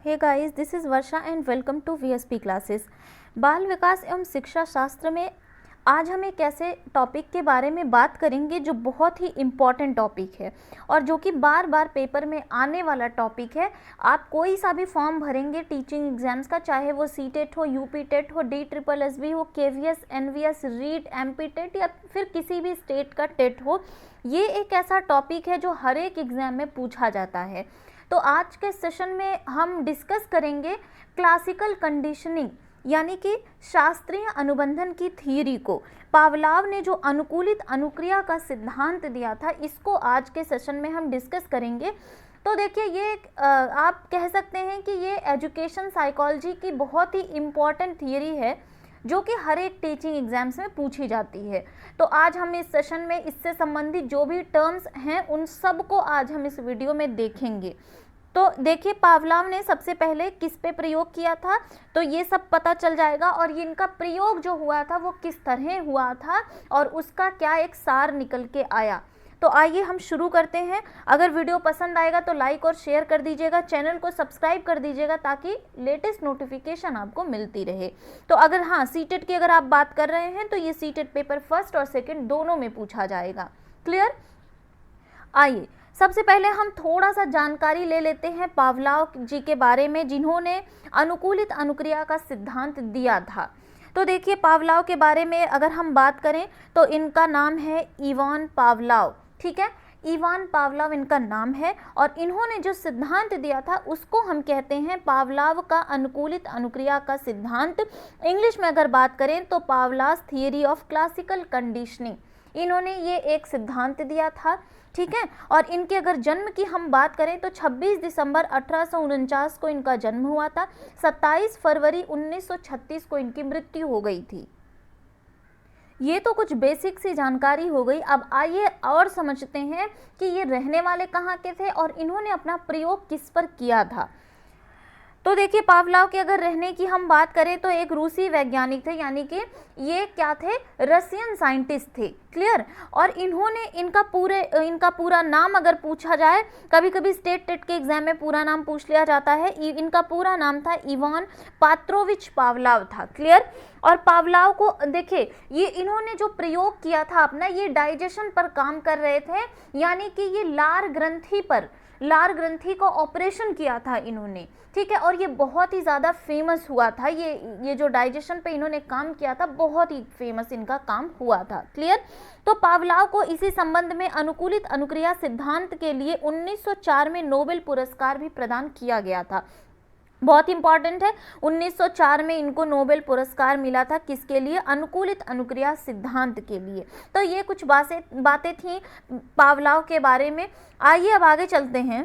Hey guys, this is Varsha and welcome to VSP classes. बाल विकास एवं शिक्षा शास्त्र में आज हम एक ऐसे टॉपिक के बारे में बात करेंगे जो बहुत ही इम्पॉर्टेंट टॉपिक है और जो कि बार बार पेपर में आने वाला टॉपिक है। आप कोई सा भी फॉर्म भरेंगे टीचिंग एग्जाम्स का, चाहे वो सीटेट हो, यूपी टेट हो, DSSB हो, KVS, NVS, REET, MP TET या फिर किसी भी स्टेट का टेट हो, ये एक ऐसा टॉपिक है जो हर एक एग्ज़ाम में पूछा जाता है। तो आज के सेशन में हम डिस्कस करेंगे क्लासिकल कंडीशनिंग यानी कि शास्त्रीय अनुबंधन की थियरी को। पावलाव ने जो अनुकूलित अनुक्रिया का सिद्धांत दिया था, इसको आज के सेशन में हम डिस्कस करेंगे। तो देखिए, ये आप कह सकते हैं कि ये एजुकेशन साइकोलॉजी की बहुत ही इम्पॉर्टेंट थियरी है जो कि हर एक टीचिंग एग्जाम्स में पूछी जाती है। तो आज हम इस सेशन में इससे संबंधित जो भी टर्म्स हैं उन सब को आज हम इस वीडियो में देखेंगे। तो देखिए, पावलाव ने सबसे पहले किस पे प्रयोग किया था, तो ये सब पता चल जाएगा और ये इनका प्रयोग जो हुआ था वो किस तरह हुआ था और उसका क्या एक सार निकल के आया। तो आइए हम शुरू करते हैं। अगर वीडियो पसंद आएगा तो लाइक और शेयर कर दीजिएगा, चैनल को सब्सक्राइब कर दीजिएगा ताकि लेटेस्ट नोटिफिकेशन आपको मिलती रहे। तो अगर सीटेट की अगर आप बात कर रहे हैं तो ये सीटेट पेपर फर्स्ट और सेकंड दोनों में पूछा जाएगा। क्लियर? आइए सबसे पहले हम थोड़ा सा जानकारी ले लेते हैं पावलाव जी के बारे में, जिन्होंने अनुकूलित अनुक्रिया का सिद्धांत दिया था। तो देखिए, पावलाव के बारे में अगर हम बात करें तो इनका नाम है इवान पावलाव। ठीक है, इवान पावलाव इनका नाम है और इन्होंने जो सिद्धांत दिया था उसको हम कहते हैं पावलाव का अनुकूलित अनुक्रिया का सिद्धांत। इंग्लिश में अगर बात करें तो पावलास थियरी ऑफ क्लासिकल कंडीशनिंग, इन्होंने ये एक सिद्धांत दिया था। ठीक है, और इनके अगर जन्म की हम बात करें तो 26 दिसंबर 1849 को इनका जन्म हुआ था। 27 फरवरी 1936 को इनकी मृत्यु हो गई थी। ये तो कुछ बेसिक सी जानकारी हो गई। अब आइए और समझते हैं कि ये रहने वाले कहाँ के थे और इन्होंने अपना प्रयोग किस पर किया था। तो देखिए, पावलाव के अगर रहने की हम बात करें तो एक रूसी वैज्ञानिक थे, यानी कि ये क्या थे, रशियन साइंटिस्ट थे। क्लियर? और इन्होंने इनका पूरा नाम अगर पूछा जाए, कभी कभी स्टेट टेट के एग्जाम में पूरा नाम पूछ लिया जाता है, इनका पूरा नाम था इवान पात्रोविच पावलाव था। क्लियर? और पावलाव को देखिए, ये इन्होंने जो प्रयोग किया था अपना, ये डाइजेशन पर काम कर रहे थे, यानी कि ये लार ग्रंथि का ऑपरेशन किया था इन्होंने। ठीक है, और ये बहुत ही ज़्यादा फेमस हुआ था। ये जो डाइजेशन पे इन्होंने काम किया था, बहुत ही फेमस इनका काम हुआ था। क्लियर? तो पावलाव को इसी संबंध में अनुकूलित अनुक्रिया सिद्धांत के लिए 1904 में नोबेल पुरस्कार भी प्रदान किया गया था। बहुत इंपॉर्टेंट है, 1904 में इनको नोबेल पुरस्कार मिला था। किसके लिए? अनुकूलित अनुक्रिया सिद्धांत के लिए। तो ये कुछ बातें थी पावलाव के बारे में। आइए अब आगे चलते हैं।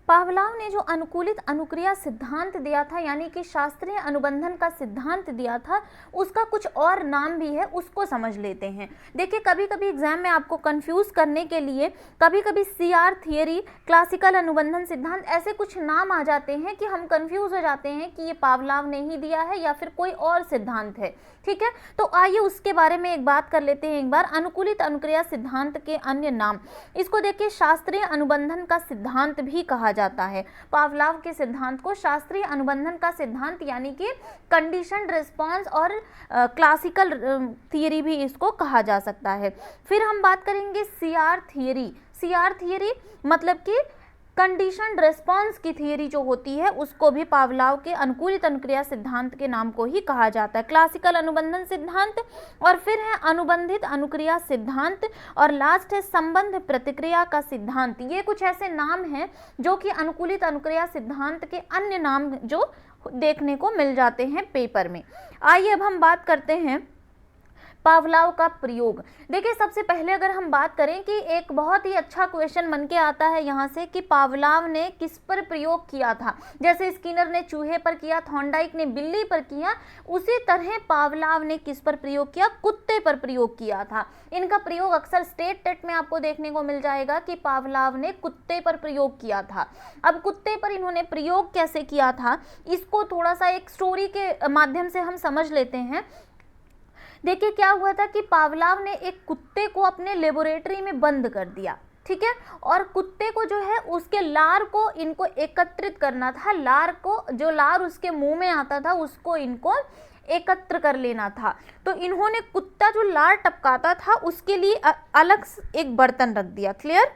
पावलाव ने जो अनुकूलित अनुक्रिया सिद्धांत दिया था, यानी कि शास्त्रीय अनुबंधन का सिद्धांत दिया था, उसका कुछ और नाम भी है, उसको समझ लेते हैं। देखिए, कभी कभी एग्जाम में आपको कंफ्यूज करने के लिए कभी कभी CR थियरी, क्लासिकल अनुबंधन सिद्धांत, ऐसे कुछ नाम आ जाते हैं कि हम कंफ्यूज हो जाते हैं कि ये पावलाव ने ही दिया है या फिर कोई और सिद्धांत है। ठीक है, तो आइए उसके बारे में एक बात कर लेते हैं एक बार। अनुकूलित अनुक्रिया सिद्धांत के अन्य नाम, इसको देखिए, शास्त्रीय अनुबंधन का सिद्धांत भी कहा जाता है। पावलाव के सिद्धांत को शास्त्रीय अनुबंधन का सिद्धांत यानी कि कंडीशनड रिस्पांस और क्लासिकल थियरी भी इसको कहा जा सकता है। फिर हम बात करेंगे CR थियरी मतलब कि कंडीशनड रिस्पांस की थियरी जो होती है, उसको भी पावलाव के अनुकूलित अनुक्रिया सिद्धांत के नाम को ही कहा जाता है। क्लासिकल अनुबंधन सिद्धांत, और फिर है अनुबंधित अनुक्रिया सिद्धांत, और लास्ट है संबंध प्रतिक्रिया का सिद्धांत। ये कुछ ऐसे नाम हैं जो कि अनुकूलित अनुक्रिया सिद्धांत के अन्य नाम जो देखने को मिल जाते हैं पेपर में। आइए अब हम बात करते हैं पावलाव का प्रयोग। देखिए, सबसे पहले अगर हम बात करें कि एक बहुत ही अच्छा क्वेश्चन बन के आता है यहाँ से कि पावलाव ने किस पर प्रयोग किया था। जैसे स्किनर ने चूहे पर किया, थॉर्नडाइक ने बिल्ली पर किया, उसी तरह पावलाव ने किस पर प्रयोग किया, कुत्ते पर प्रयोग किया था। इनका प्रयोग अक्सर स्टेट टेट में आपको देखने को मिल जाएगा कि पावलाव ने कुत्ते पर प्रयोग किया था। अब कुत्ते पर इन्होंने प्रयोग कैसे किया था, इसको थोड़ा सा एक स्टोरी के माध्यम से हम समझ लेते हैं। देखिए, क्या हुआ था कि पावलाव ने एक कुत्ते को अपने लेबोरेटरी में बंद कर दिया। ठीक है। और कुत्ते को जो है उसके लार को इनको एकत्रित करना था, लार को, जो लार उसके मुंह में आता था उसको इनको एकत्र कर लेना था। तो इन्होंने कुत्ता जो लार टपकाता था उसके लिए अलग एक बर्तन रख दिया। क्लियर।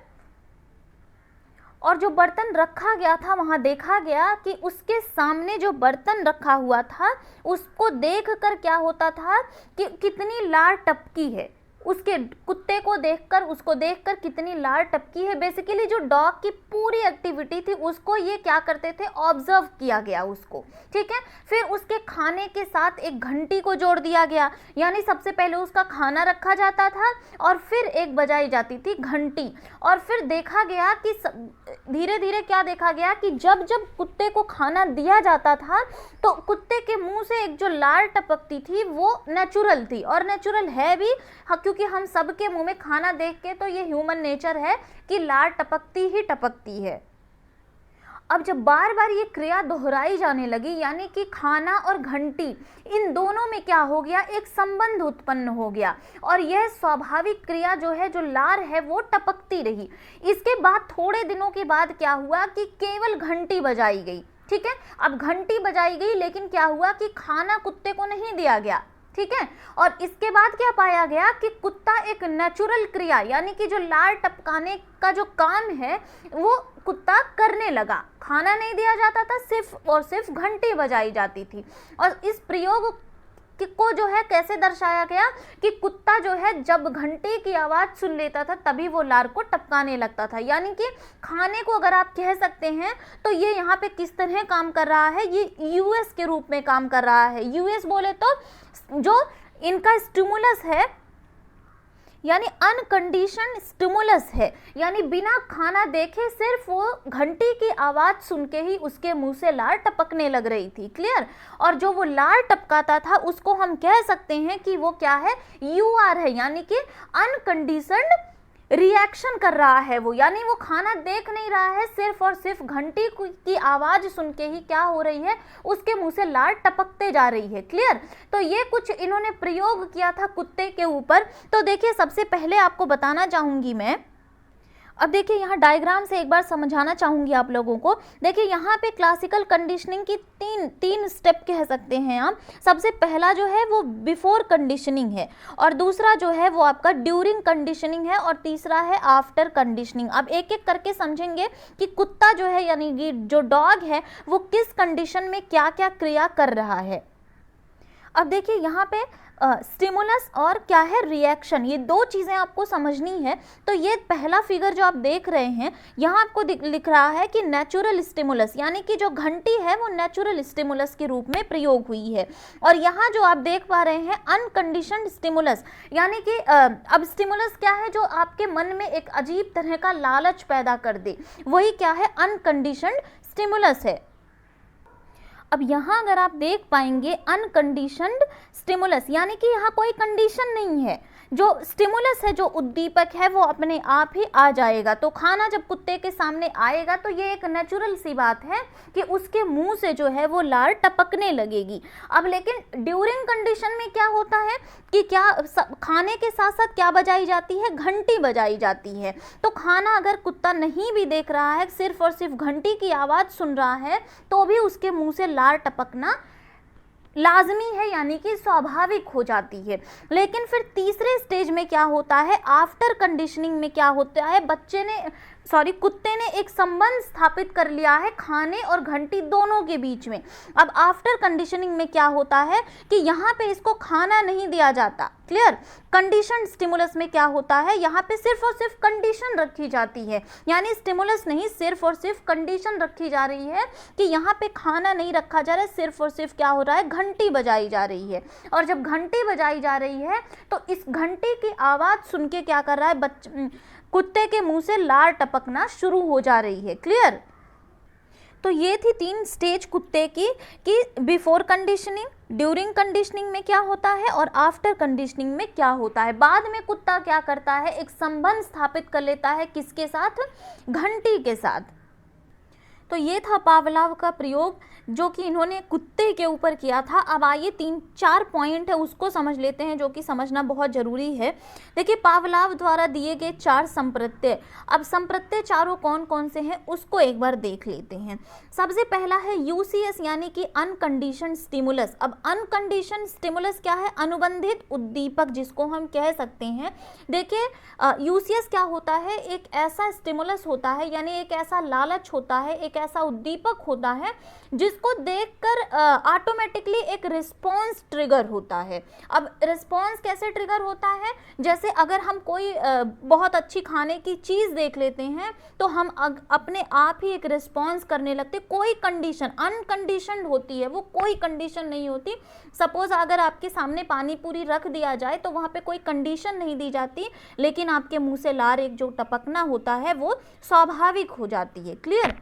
और जो बर्तन रखा गया था वहां देखा गया कि उसके सामने जो बर्तन रखा हुआ था उसको देखकर क्या होता था कि कितनी लार टपकी है, उसके कुत्ते को देखकर, उसको देखकर कितनी लार टपकी है। बेसिकली जो डॉग की पूरी एक्टिविटी थी उसको ये क्या करते थे, ऑब्जर्व किया गया उसको, ठीक है। फिर उसके खाने के साथ एक घंटी को जोड़ दिया गया, यानी सबसे पहले उसका खाना रखा जाता था और फिर एक बजाई जाती थी घंटी। और फिर देखा गया कि धीरे धीरे क्या देखा गया कि जब जब कुत्ते को खाना दिया जाता था तो कुत्ते के मुंह से एक जो लार टपकती थी वो नेचुरल थी, और नेचुरल है भी, क्योंकि हम सबके मुंह में खाना देख के तो ये ह्यूमन नेचर है कि लार टपकती ही टपकती है। अब जब बार बार ये क्रिया दोहराई जाने लगी, यानी कि खाना और घंटी इन दोनों में क्या हो गया, एक संबंध उत्पन्न हो गया, और यह स्वाभाविक क्रिया जो है, जो लार है वो टपकती रही। इसके बाद थोड़े दिनों के बाद क्या हुआ कि केवल घंटी बजाई गई, ठीक है। अब घंटी बजाई गई लेकिन क्या हुआ कि खाना कुत्ते को नहीं दिया गया, ठीक है। और इसके बाद क्या पाया गया कि कुत्ता एक नेचुरल क्रिया, यानी कि जो लार टपकाने का जो काम है वो कुत्ता करने लगा। खाना नहीं दिया जाता था, सिर्फ और सिर्फ घंटी बजाई जाती थी। और इस प्रयोग को जो है कैसे दर्शाया गया कि कुत्ता जो है जब घंटी की आवाज़ सुन लेता था तभी वो लार को टपकाने लगता था। यानी कि खाने को अगर आप कह सकते हैं तो ये यहाँ पे किस तरह काम कर रहा है, ये यूएस के रूप में काम कर रहा है। यूएस बोले तो जो इनका स्टिमुलस है, यानी अनकंडीशन स्टिमुलस है, यानी बिना खाना देखे सिर्फ वो घंटी की आवाज़ सुन के ही उसके मुंह से लार टपकने लग रही थी। क्लियर। और जो वो लार टपकाता था उसको हम कह सकते हैं कि वो क्या है, यूआर है, यानी कि अनकंडीशनड रिएक्शन कर रहा है वो, यानी वो खाना देख नहीं रहा है, सिर्फ और सिर्फ घंटी की आवाज़ सुन के ही क्या हो रही है, उसके मुंह से लार टपकते जा रही है। क्लियर। तो ये कुछ इन्होंने प्रयोग किया था कुत्ते के ऊपर। तो देखिए सबसे पहले आपको बताना चाहूँगी मैं, अब देखिए यहाँ डायग्राम से एक बार समझाना चाहूँगी आप लोगों को। देखिए यहाँ पे क्लासिकल कंडीशनिंग की तीन स्टेप कह सकते हैं आप। सबसे पहला जो है वो बिफोर कंडीशनिंग है, और दूसरा जो है वो आपका ड्यूरिंग कंडीशनिंग है, और तीसरा है आफ्टर कंडीशनिंग। अब एक एक करके समझेंगे कि कुत्ता जो है, यानी कि जो डॉग है, वो किस कंडीशन में क्या क्या क्रिया कर रहा है। अब देखिए यहाँ पे स्टिमुलस और क्या है, रिएक्शन, ये दो चीज़ें आपको समझनी है। तो ये पहला फिगर जो आप देख रहे हैं यहाँ आपको लिख रहा है कि नेचुरल स्टिमुलस, यानी कि जो घंटी है वो नेचुरल स्टिमुलस के रूप में प्रयोग हुई है। और यहाँ जो आप देख पा रहे हैं अनकंडीशनड स्टिमुलस, यानी कि अब स्टिमुलस क्या है, जो आपके मन में एक अजीब तरह का लालच पैदा कर दे, वही क्या है, अनकंडीशनड स्टिमुलस है। अब यहाँ अगर आप देख पाएंगे अनकंडीशनड स्टिमुलस, यानी कि यहाँ कोई कंडीशन नहीं है, जो स्टिमुलस है, जो उद्दीपक है, वो अपने आप ही आ जाएगा। तो खाना जब कुत्ते के सामने आएगा तो ये एक नेचुरल सी बात है कि उसके मुंह से जो है वो लार टपकने लगेगी। अब लेकिन ड्यूरिंग कंडीशन में क्या होता है कि क्या खाने के साथ साथ क्या बजाई जाती है, घंटी बजाई जाती है। तो खाना अगर कुत्ता नहीं भी देख रहा है, सिर्फ और सिर्फ घंटी की आवाज़ सुन रहा है, तो भी उसके मुंह से लार टपकना लाजमी है, यानी कि स्वाभाविक हो जाती है। लेकिन फिर तीसरे स्टेज में क्या होता है, आफ्टर कंडीशनिंग में क्या होता है, कुत्ते ने एक संबंध स्थापित कर लिया है खाने और घंटी दोनों के बीच में। अब आफ्टर कंडीशनिंग में क्या होता है कि यहाँ पे इसको खाना नहीं दिया जाता। क्लियर। कंडीशन स्टिमुलस में क्या होता है, यहाँ पे सिर्फ और सिर्फ कंडीशन रखी जाती है, यानी स्टिमुलस नहीं, सिर्फ और सिर्फ कंडीशन रखी जा रही है कि यहाँ पे खाना नहीं रखा जा रहा है, सिर्फ और सिर्फ क्या हो रहा है, घंटी बजाई जा रही है। और जब घंटी बजाई जा रही है तो इस घंटी की आवाज़ सुन के क्या कर रहा है, कुत्ते के मुंह से लार टपकना शुरू हो जा रही है। क्लियर। तो ये थी 3 स्टेज कुत्ते की, कि बिफोर कंडीशनिंग, ड्यूरिंग कंडीशनिंग में क्या होता है और आफ्टर कंडीशनिंग में क्या होता है। बाद में कुत्ता क्या करता है, एक संबंध स्थापित कर लेता है, किसके साथ, घंटी के साथ। तो ये था पावलाव का प्रयोग जो कि इन्होंने कुत्ते के ऊपर किया था। अब आइए 3-4 पॉइंट है उसको समझ लेते हैं जो कि समझना बहुत ज़रूरी है। देखिए, पावलाव द्वारा दिए गए 4 संप्रत्यय, अब संप्रत्यय चारों कौन कौन से हैं उसको एक बार देख लेते हैं। सबसे पहला है यूसीएस यानी कि अनकंडीशनड स्टिमुलस। अब अनकंडीशनड स्टिमुलस क्या है? अनुबंधित उद्दीपक जिसको हम कह सकते हैं। देखिए, यूसीएस क्या होता है? एक ऐसा स्टिमुलस होता है, यानी एक ऐसा लालच होता है, एक ऐसा उद्दीपक होता है जिसको देखकर ऑटोमेटिकली एक रिस्पॉन्स ट्रिगर होता है। अब रिस्पॉन्स कैसे ट्रिगर होता है? जैसे अगर हम कोई बहुत अच्छी खाने की चीज़ देख लेते हैं तो हम अपने आप ही एक रिस्पॉन्स करने लगते। कोई कंडीशन अनकंडीशनड होती है, वो कोई कंडीशन नहीं होती। सपोज अगर आपके सामने पानी पूरी रख दिया जाए तो वहाँ पे कोई कंडीशन नहीं दी जाती, लेकिन आपके मुंह से लार एक जो टपकना होता है वो स्वाभाविक हो जाती है। क्लियर?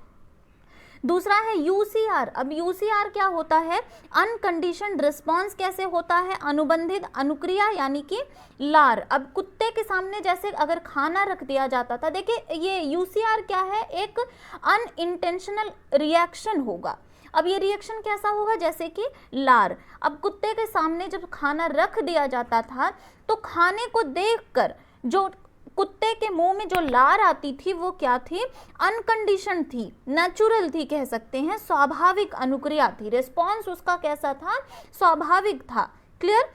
दूसरा है यूसीआर। अब यूसीआर क्या होता है? अनकंडीशनड रिस्पॉन्स कैसे होता है? अनुबंधित अनुक्रिया यानी कि लार। अब कुत्ते के सामने जैसे अगर खाना रख दिया जाता था, देखिए ये यूसीआर क्या है? एक अनइंटेंशनल रिएक्शन होगा। अब ये रिएक्शन कैसा होगा? जैसे कि लार। अब कुत्ते के सामने जब खाना रख दिया जाता था तो खाने को देखकर जो कुत्ते के मुंह में जो लार आती थी वो क्या थी? अनकंडीशन थी, नेचुरल थी, कह सकते हैं स्वाभाविक अनुक्रिया थी। रिस्पॉन्स उसका कैसा था? स्वाभाविक था। क्लियर?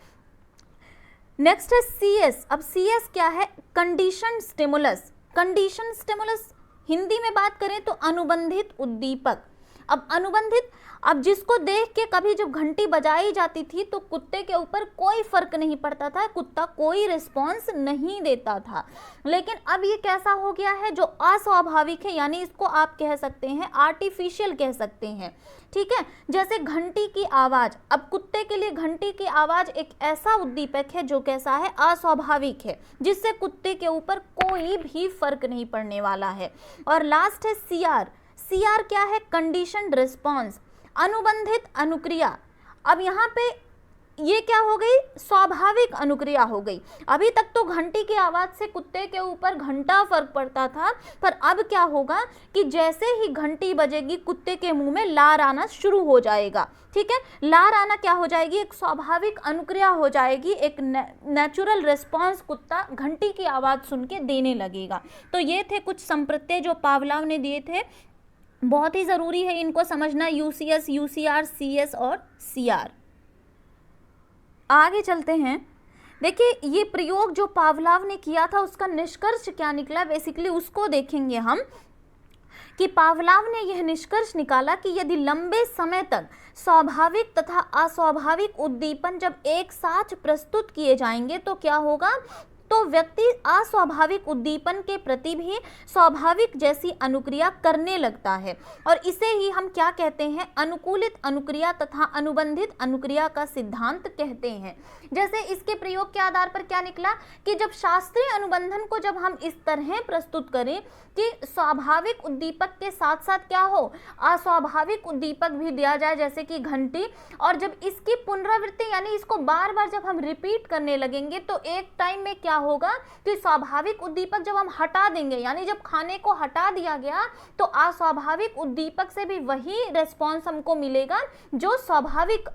नेक्स्ट है सीएस। अब सीएस क्या है? Condition stimulus. Condition stimulus Hindi में बात करें तो अनुबंधित उद्दीपक। अब अनुबंधित, अब जिसको देख के कभी जब घंटी बजाई जाती थी तो कुत्ते के ऊपर कोई फर्क नहीं पड़ता था, कुत्ता कोई रिस्पॉन्स नहीं देता था। लेकिन अब ये कैसा हो गया है? जो अस्वाभाविक है, यानी इसको आप कह सकते हैं आर्टिफिशियल कह सकते हैं। ठीक है? जैसे घंटी की आवाज़। अब कुत्ते के लिए घंटी की आवाज़ एक ऐसा उद्दीपक है जो कैसा है? अस्वाभाविक है, जिससे कुत्ते के ऊपर कोई भी फर्क नहीं पड़ने वाला है। और लास्ट है सीआर। सीआर क्या है? कंडीशनड रिस्पॉन्स, अनुबंधित अनुक्रिया। अब यहाँ पे ये क्या हो गई? स्वाभाविक अनुक्रिया हो गई। अभी तक तो घंटी की आवाज़ से कुत्ते के ऊपर घंटा फर्क पड़ता था, पर अब क्या होगा कि जैसे ही घंटी बजेगी कुत्ते के मुंह में लार आना शुरू हो जाएगा। ठीक है? लार आना क्या हो जाएगी? एक स्वाभाविक अनुक्रिया हो जाएगी, एक नेचुरल रिस्पॉन्स कुत्ता घंटी की आवाज़ सुन के देने लगेगा। तो ये थे कुछ संप्रत्यय जो पावलाव ने दिए थे। बहुत ही ज़रूरी है इनको समझना, यूसीएस, यूसीआर, सीएस और सीआर। आगे चलते हैं। देखिए, ये प्रयोग जो पावलाव ने किया था उसका निष्कर्ष क्या निकला, बेसिकली उसको देखेंगे हम। कि पावलाव ने यह निष्कर्ष निकाला कि यदि लंबे समय तक स्वाभाविक तथा अस्वाभाविक उद्दीपन जब एक साथ प्रस्तुत किए जाएंगे तो क्या होगा? तो व्यक्ति अस्वाभाविक उद्दीपन के प्रति भी स्वाभाविक जैसी अनुक्रिया करने लगता है, और इसे ही हम क्या कहते हैं? अनुकूलित अनुक्रिया तथा अनुबंधित अनुक्रिया का सिद्धांत कहते हैं। जैसे इसके प्रयोग के आधार पर क्या निकला कि जब शास्त्रीय अनुबंधन को जब हम इस तरह प्रस्तुत करें कि स्वाभाविक उद्दीपक के साथ साथ क्या हो? अस्वाभाविक उद्दीपक भी दिया जाए, जैसे कि घंटी, और जब इसकी पुनरावृत्ति यानी इसको बार बार जब हम रिपीट करने लगेंगे तो एक टाइम में क्या होगा कि स्वाभाविक उद्दीपक जब हम हटा देंगे, यानी जब खाने को हटा दिया गया तो अस्वाभाविक उद्दीपक से भी वही रिस्पॉन्स हमको मिलेगा जो स्वाभाविक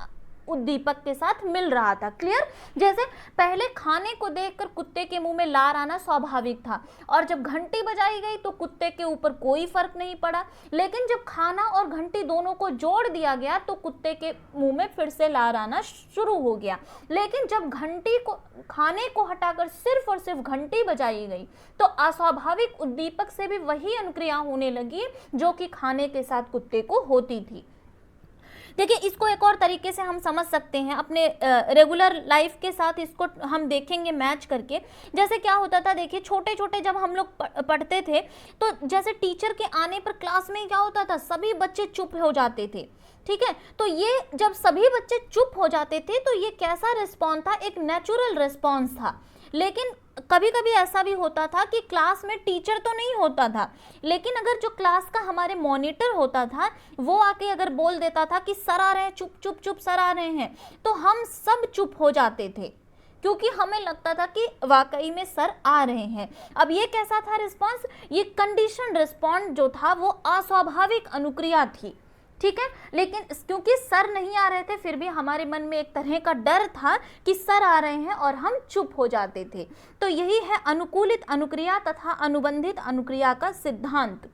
उद्दीपक के साथ मिल रहा था। क्लियर? जैसे पहले खाने को देखकर कुत्ते के मुंह में लार आना स्वाभाविक था, और जब घंटी बजाई गई तो कुत्ते के ऊपर कोई फर्क नहीं पड़ा, लेकिन जब खाना और घंटी दोनों को जोड़ दिया गया तो कुत्ते के मुंह में फिर से लार आना शुरू हो गया। लेकिन जब घंटी को, खाने को हटाकर सिर्फ और सिर्फ घंटी बजाई गई तो अस्वाभाविक उद्दीपक से भी वही अनुक्रिया होने लगी जो कि खाने के साथ कुत्ते को होती थी। देखिए, इसको एक और तरीके से हम समझ सकते हैं अपने रेगुलर लाइफ के साथ, इसको हम देखेंगे मैच करके। जैसे क्या होता था, देखिए छोटे छोटे जब हम लोग पढ़ते थे तो जैसे टीचर के आने पर क्लास में क्या होता था? सभी बच्चे चुप हो जाते थे। ठीक है? तो ये जब सभी बच्चे चुप हो जाते थे तो ये कैसा रिस्पॉन्स था? एक नेचुरल रिस्पॉन्स था। लेकिन कभी कभी ऐसा भी होता था कि क्लास में टीचर तो नहीं होता था, लेकिन अगर जो क्लास का हमारे मॉनिटर होता था वो आके अगर बोल देता था कि सर आ रहे हैं, चुप चुप चुप सर आ रहे हैं, तो हम सब चुप हो जाते थे। क्योंकि हमें लगता था कि वाकई में सर आ रहे हैं। अब ये कैसा था रिस्पॉन्स, ये कंडीशन रिस्पॉन्ड जो था वो अस्वाभाविक अनुक्रिया थी, ठीक है। लेकिन क्योंकि सर नहीं आ रहे थे फिर भी हमारे मन में एक तरह का डर था कि सर आ रहे हैं और हम चुप हो जाते थे। तो यही है अनुकूलित अनुक्रिया तथा अनुबंधित अनुक्रिया का सिद्धांत।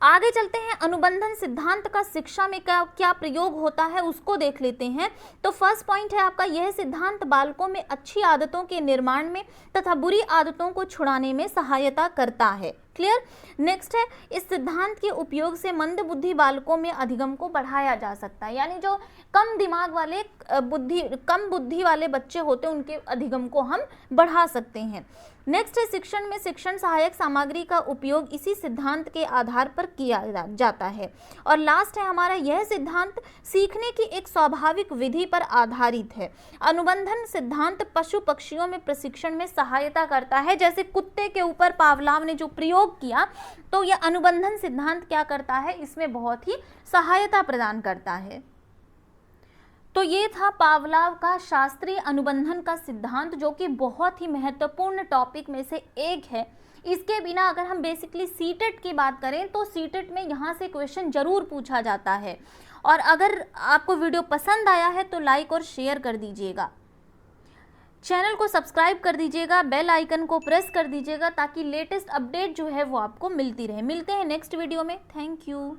आगे चलते हैं, अनुबंधन सिद्धांत का शिक्षा में क्या प्रयोग होता है उसको देख लेते हैं। तो फर्स्ट पॉइंट है आपका, यह सिद्धांत बालकों में अच्छी आदतों के निर्माण में तथा बुरी आदतों को छुड़ाने में सहायता करता है। क्लियर। नेक्स्ट है, इस सिद्धांत के उपयोग से मंद बुद्धि बालकों में अधिगम को बढ़ाया जा सकता है, यानी जो कम दिमाग वाले कम बुद्धि वाले बच्चे होते हैं उनके अधिगम को हम बढ़ा सकते हैं। नेक्स्ट है, शिक्षण में शिक्षण सहायक सामग्री का उपयोग इसी सिद्धांत के आधार पर किया जाता है। और लास्ट है हमारा, यह सिद्धांत सीखने की एक स्वाभाविक विधि पर आधारित है। अनुबंधन सिद्धांत पशु पक्षियों में प्रशिक्षण में सहायता करता है, जैसे कुत्ते के ऊपर पावलाव ने जो प्रयोग किया, तो यह अनुबंधन सिद्धांत क्या करता है, इसमें बहुत ही सहायता प्रदान करता है। तो ये था पावलाव का शास्त्रीय अनुबंधन का सिद्धांत, जो कि बहुत ही महत्वपूर्ण टॉपिक में से एक है। इसके बिना अगर हम बेसिकली सीटेट की बात करें तो सीटेट में यहाँ से क्वेश्चन जरूर पूछा जाता है। और अगर आपको वीडियो पसंद आया है तो लाइक और शेयर कर दीजिएगा, चैनल को सब्सक्राइब कर दीजिएगा, बेल आइकन को प्रेस कर दीजिएगा ताकि लेटेस्ट अपडेट जो है वो आपको मिलती रहे। मिलते हैं नेक्स्ट वीडियो में। Thank you.